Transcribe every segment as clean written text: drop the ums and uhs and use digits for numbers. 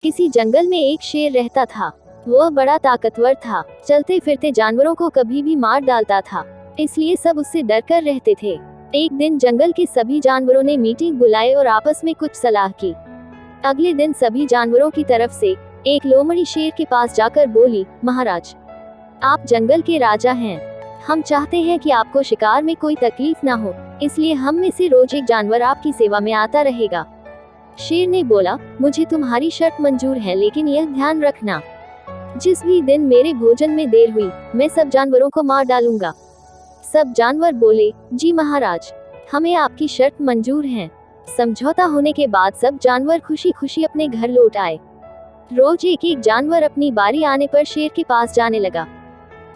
किसी जंगल में एक शेर रहता था। वह बड़ा ताकतवर था, चलते फिरते जानवरों को कभी भी मार डालता था, इसलिए सब उससे डर कर रहते थे। एक दिन जंगल के सभी जानवरों ने मीटिंग बुलाई और आपस में कुछ सलाह की। अगले दिन सभी जानवरों की तरफ से एक लोमड़ी शेर के पास जाकर बोली, महाराज, आप जंगल के राजा हैं। हम चाहते हैं कि आपको शिकार में कोई तकलीफ ना हो, इसलिए हम में से रोज एक जानवर आपकी सेवा में आता रहेगा। शेर ने बोला, मुझे तुम्हारी शर्त मंजूर है, लेकिन यह ध्यान रखना, जिस भी दिन मेरे भोजन में देर हुई, मैं सब जानवरों को मार डालूंगा। सब जानवर बोले, जी महाराज, हमें आपकी शर्त मंजूर है। समझौता होने के बाद सब जानवर खुशी खुशी अपने घर लौट आए। रोज एक एक जानवर अपनी बारी आने पर शेर के पास जाने लगा।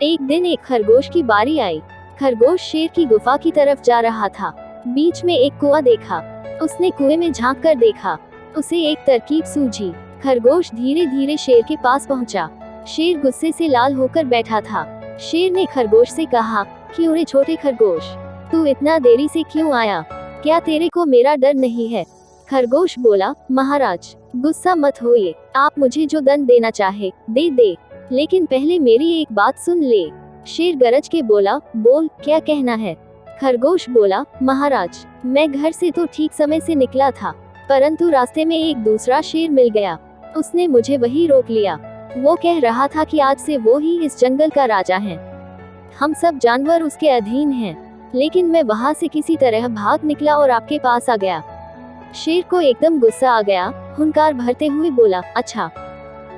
एक दिन एक खरगोश की बारी आई। खरगोश शेर की गुफा की तरफ जा रहा था। बीच में एक कुआं देखा। उसने कुएं में झांक कर देखा। उसे एक तरकीब सूझी। खरगोश धीरे धीरे शेर के पास पहुंचा। शेर गुस्से से लाल होकर बैठा था। शेर ने खरगोश से कहा, क्यों रे छोटे खरगोश, तू इतना देरी से क्यों आया? क्या तेरे को मेरा डर नहीं है? खरगोश बोला, महाराज, गुस्सा मत होइए, आप मुझे जो दंड देना चाहे दे दे, लेकिन पहले मेरी एक बात सुन ले। शेर गरज के बोला, बोल, क्या कहना है? खरगोश बोला, महाराज, मैं घर से तो ठीक समय से निकला था, परंतु रास्ते में एक दूसरा शेर मिल गया। उसने मुझे वही रोक लिया। वो कह रहा था कि आज से वो ही इस जंगल का राजा है। हम सब जानवर उसके अधीन हैं, लेकिन मैं वहाँ से किसी तरह भाग निकला और आपके पास आ गया। शेर को एकदम गुस्सा आ गया। हुंकार भरते हुए बोला, अच्छा,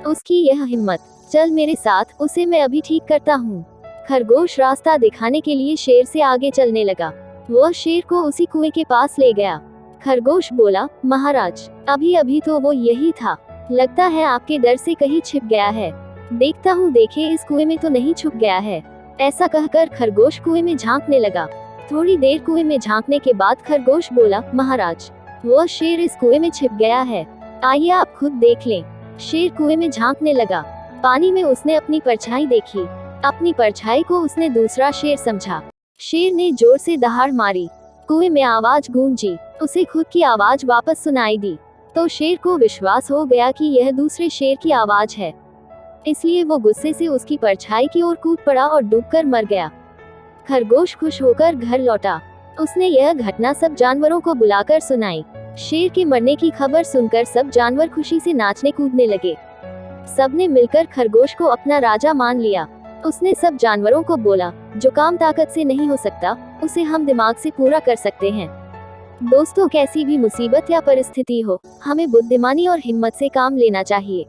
उसकी यह हिम्मत, चल मेरे साथ, उसे मैं अभी ठीक करता हूँ। खरगोश रास्ता दिखाने के लिए शेर से आगे चलने लगा। वह शेर को उसी कुएं के पास ले गया। खरगोश बोला, महाराज, अभी अभी तो वो यही था, लगता है आपके डर से कहीं छिप गया है। देखता हूँ, देखे इस कुएं में तो नहीं छुप गया है। ऐसा कहकर खरगोश कुएं में झांकने लगा। थोड़ी देर कुएं में झांकने के बाद खरगोश बोला, महाराज, वह शेर इस कुएं में छिप गया है, आइए आप खुद देख लें। शेर कुएं में झांकने लगा। पानी में उसने अपनी परछाई देखी। अपनी परछाई को उसने दूसरा शेर समझा। शेर ने जोर से दहाड़ मारी। कुएं में आवाज गूंजी। उसे खुद की आवाज वापस सुनाई दी, तो शेर को विश्वास हो गया कि यह दूसरे शेर की आवाज है। इसलिए वो गुस्से से उसकी परछाई की ओर कूद पड़ा और डूबकर मर गया। खरगोश खुश होकर घर लौटा। उसने यह घटना सब जानवरों को बुलाकर सुनाई। शेर के मरने की खबर सुनकर सब जानवर खुशी से नाचने कूदने लगे। सबने मिलकर खरगोश को अपना राजा मान लिया। उसने सब जानवरों को बोला, जो काम ताकत से नहीं हो सकता, उसे हम दिमाग से पूरा कर सकते हैं। दोस्तों, कैसी भी मुसीबत या परिस्थिति हो, हमें बुद्धिमानी और हिम्मत से काम लेना चाहिए।